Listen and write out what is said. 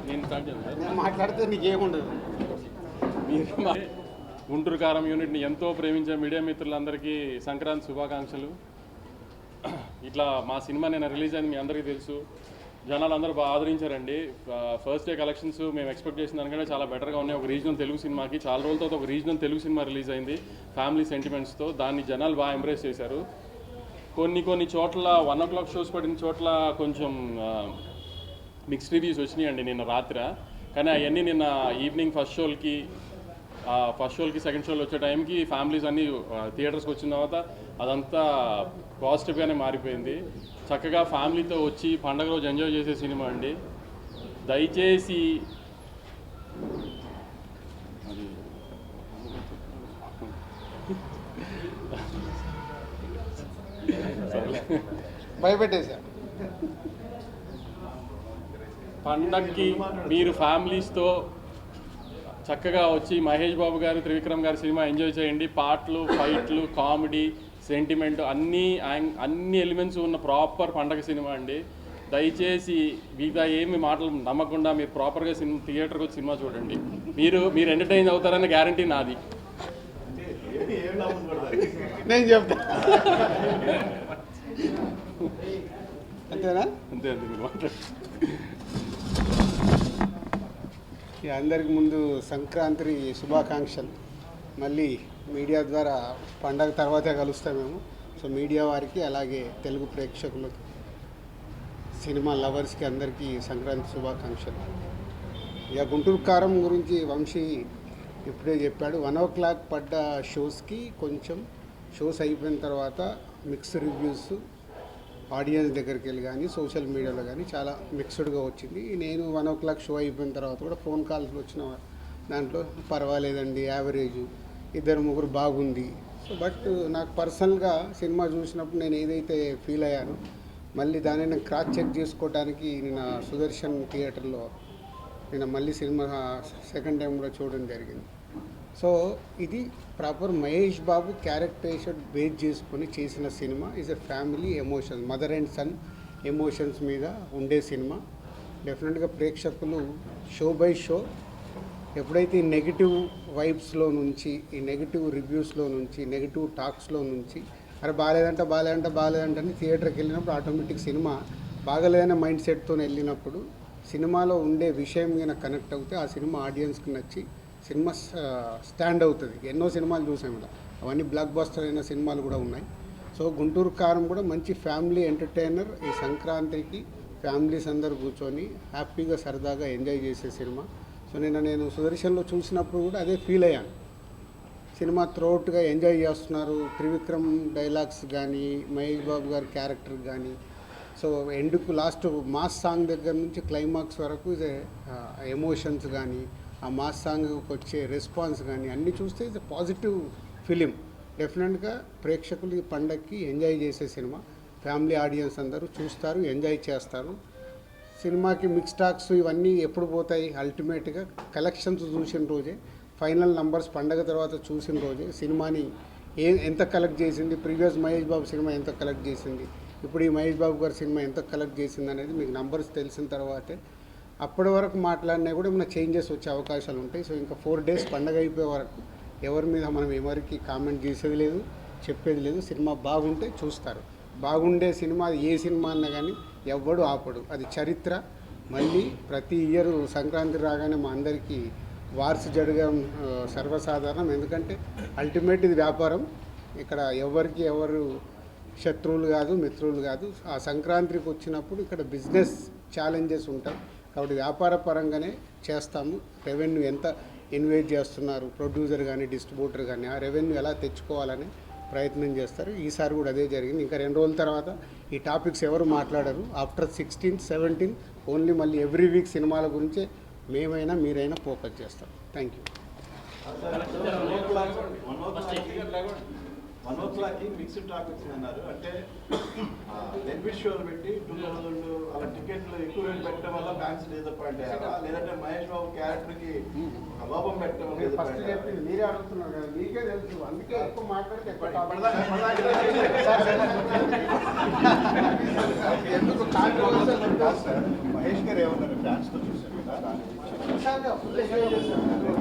నేను స్టార్ట్ చేస్తాను. మాట్లాడితే నీకేముండదు. మీరు గుంటూరు కారం యూనిట్ని ఎంతో ప్రేమించే మీడియా మిత్రులందరికీ సంక్రాంతి శుభాకాంక్షలు. ఇట్లా మా సినిమా నేను రిలీజ్ అయింది మీ అందరికీ తెలుసు. జనాలు అందరూ బాగా ఆదరించారండి. ఫస్ట్ డే కలెక్షన్స్ మేము ఎక్స్పెక్ట్ చేసిన దానికంటే చాలా బెటర్గా ఉన్నాయి. ఒక రీజనల్ తెలుగు సినిమాకి చాలా రోజుల తర్వాత ఒక రీజనల్ తెలుగు సినిమా రిలీజ్ అయింది ఫ్యామిలీ సెంటిమెంట్స్తో. దాన్ని జనాలు బాగా ఎంబ్రేస్ చేశారు. కొన్ని చోట్ల 1 o'clock షోస్ పడిన చోట్ల కొంచెం మిక్స్డ్ రివ్యూస్ వచ్చినాయండి నిన్న రాత్రి. కానీ అవన్నీ నిన్న ఈవినింగ్ ఫస్ట్ షోలకి సెకండ్ షోలు వచ్చే టైంకి ఫ్యామిలీస్ అన్నీ థియేటర్స్కి వచ్చిన తర్వాత అదంతా పాజిటివ్గానే మారిపోయింది. చక్కగా ఫ్యామిలీతో వచ్చి పండగ రోజు ఎంజాయ్ చేసే సినిమా అండి. దయచేసి భయపెట్టేశా. పండగకి మీరు ఫ్యామిలీస్తో చక్కగా వచ్చి మహేష్ బాబు గారు, త్రివిక్రమ్ గారి సినిమా ఎంజాయ్ చేయండి. పాటలు, ఫైట్లు, కామెడీ, సెంటిమెంట్ అన్ని ఎలిమెంట్స్ ఉన్న ప్రాపర్ పండగ సినిమా అండి. దయచేసి మిగతా ఏమి మాటలు నమ్మకుండా మీరు ప్రాపర్గా థియేటర్కి వచ్చి సినిమా చూడండి. మీరు ఎంటర్టైన్ అవుతారన్న గ్యారంటీ నాది. నేను చెప్తా అంతేనా? అంతే మీరు మాట్లాడు. అందరికి ముందు సంక్రాంతి శుభాకాంక్షలు. మళ్ళీ మీడియా ద్వారా పండగ తర్వాతే కలుస్తాం మేము. సో మీడియా వారికి అలాగే తెలుగు ప్రేక్షకులకి, సినిమా లవర్స్కి అందరికీ సంక్రాంతి శుభాకాంక్షలు. ఇక గుంటూరు కారం గురించి వంశీ ఇప్పుడే చెప్పాడు. 1 o'clock పడ్డ షోస్కి కొంచెం షోస్ అయిపోయిన తర్వాత మిక్స్డ్ రివ్యూస్ ఆడియన్స్ దగ్గరికి వెళ్ళి కానీ సోషల్ మీడియాలో కానీ చాలా మిక్స్డ్గా వచ్చింది. నేను 1 o'clock షో అయిపోయిన తర్వాత కూడా ఫోన్ కాల్స్ వచ్చిన దాంట్లో పర్వాలేదండి, యావరేజ్, 2-3 బాగుంది. సో బట్ నాకు పర్సనల్గా సినిమా చూసినప్పుడు నేను ఏదైతే ఫీల్ అయ్యానో మళ్ళీ దాన్ని నేను క్రాస్ చెక్ చేసుకోవడానికి నేను సుదర్శన్ థియేటర్లో నేను మళ్ళీ సినిమా సెకండ్ టైం కూడా చూడడం జరిగింది. సో ఇది proper Mahesh Babu characterisation base చేసుకొని చేసిన సినిమా. Is a family emotions, mother and son emotions మీద ఉండే సినిమా. డెఫినెట్గా ప్రేక్షకులు షో బై షో ఎప్పుడైతే ఈ నెగిటివ్ వైబ్స్లో నుంచి, ఈ నెగిటివ్ రివ్యూస్లో నుంచి, నెగిటివ్ టాక్స్లో నుంచి అరే బాగాలేదంటే అని థియేటర్కి వెళ్ళినప్పుడు ఆటోమేటిక్ సినిమా బాగలేదనే మైండ్ సెట్తో వెళ్ళినప్పుడు సినిమాలో ఉండే విషయం మీద కనెక్ట్ అవుతే ఆ సినిమా ఆడియన్స్కి నచ్చి సినిమా స్టాండ్ అవుతుంది. ఎన్నో సినిమాలు చూసాం ఇలా, అవన్నీ బ్లాక్ బస్టర్ అయిన సినిమాలు కూడా ఉన్నాయి. సో గుంటూరు కారం కూడా మంచి ఫ్యామిలీ ఎంటర్టైనర్. ఈ సంక్రాంతికి ఫ్యామిలీస్ అందరూ కూర్చొని హ్యాపీగా సరదాగా ఎంజాయ్ చేసే సినిమా. సో నేను సుదర్శన్లో చూసినప్పుడు కూడా అదే ఫీల్ అయ్యాను. సినిమా త్రూఅవుట్గా ఎంజాయ్ చేస్తున్నారు. త్రివిక్రమ్ డైలాగ్స్ కానీ, మహేష్ బాబు గారి క్యారెక్టర్ కానీ, సో ఎండ్కు లాస్ట్ మాస్ సాంగ్ దగ్గర నుంచి క్లైమాక్స్ వరకు ఎమోషన్స్ కానీ, ఆ మాస్ సాంగ్కి వచ్చే రెస్పాన్స్ కానీ అన్నీ చూస్తే ఇది పాజిటివ్ ఫిలిం. డెఫినెట్గా ప్రేక్షకులు ఈ పండగకి ఎంజాయ్ చేసే సినిమా. ఫ్యామిలీ ఆడియన్స్ అందరూ చూస్తారు, ఎంజాయ్ చేస్తారు. సినిమాకి మిక్స్ టాక్స్ ఇవన్నీ ఎప్పుడు పోతాయి? అల్టిమేట్గా కలెక్షన్స్ చూసిన రోజే, ఫైనల్ నంబర్స్ పండగ తర్వాత చూసిన రోజే సినిమాని ఎంత కలెక్ట్ చేసింది, ప్రీవియస్ మహేష్ బాబు సినిమా ఎంత కలెక్ట్ చేసింది, ఇప్పుడు ఈ మహేష్ బాబు గారి సినిమా ఎంత కలెక్ట్ చేసింది అనేది మీకు నంబర్స్ తెలిసిన తర్వాతే అప్పటి వరకు మాట్లాడినా కూడా ఏమైనా చేంజెస్ వచ్చే అవకాశాలు ఉంటాయి. సో ఇంకా 4 days పండగ అయిపోయే వరకు ఎవరి మీద మనం ఎవరికి కామెంట్ చేసేది లేదు, చెప్పేది లేదు. సినిమా బాగుంటే చూస్తారు. బాగుండే సినిమా ఏ సినిమా అన్నా కానీ ఎవ్వడు ఆపడు, అది చరిత్ర. మళ్ళీ ప్రతి ఇయర్ సంక్రాంతి రాగానే మా అందరికీ వార్స్ జరగడం సర్వసాధారణం. ఎందుకంటే అల్టిమేట్ ఇది వ్యాపారం. ఇక్కడ ఎవరు శత్రువులు కాదు, మిత్రులు కాదు. ఆ సంక్రాంతికి వచ్చినప్పుడు ఇక్కడ బిజినెస్ ఛాలెంజెస్ ఉంటాయి కాబట్టి వ్యాపార పరంగానే చేస్తాము. రెవెన్యూ ఎంత ఇన్వెస్ట్ చేస్తున్నారు ప్రొడ్యూసర్ కానీ డిస్ట్రిబ్యూటర్ కానీ, ఆ రెవెన్యూ ఎలా తెచ్చుకోవాలని ప్రయత్నం చేస్తారు. ఈసారి కూడా అదే జరిగింది. ఇంకా 2 రోజుల తర్వాత ఈ టాపిక్స్ ఎవరు మాట్లాడరు. ఆఫ్టర్ 16th, 17th ఓన్లీ మళ్ళీ ఎవ్రీ వీక్ సినిమాల గురించే మేమైనా మీరైనా ఫోకస్ చేస్తాం. Thank you. 1 o'clock mixed talk వచ్చిందన్నారు. అంటే బెనిఫిట్ షోలు పెట్టి 2000 అలా టికెట్లు ఎక్కువ రేటు పెట్టడం వల్ల ఫ్యాన్స్ డిసప్పాయింట్ అయ్యారా, లేదంటే మహేష్ బాబు క్యారెక్టర్కి లోపం పెట్టడం వల్ల? ఫస్ట్ చెప్పింది మీరే అడుగుతున్నారు కదా, మీకే తెలుసు. అందుకే ఎక్కువ మాట్లాడితే ఎందుకు కాదు సార్, మహేష్ గారు ఏమన్నారు డాన్స్ తో చూసారు కదా దాని గురించి.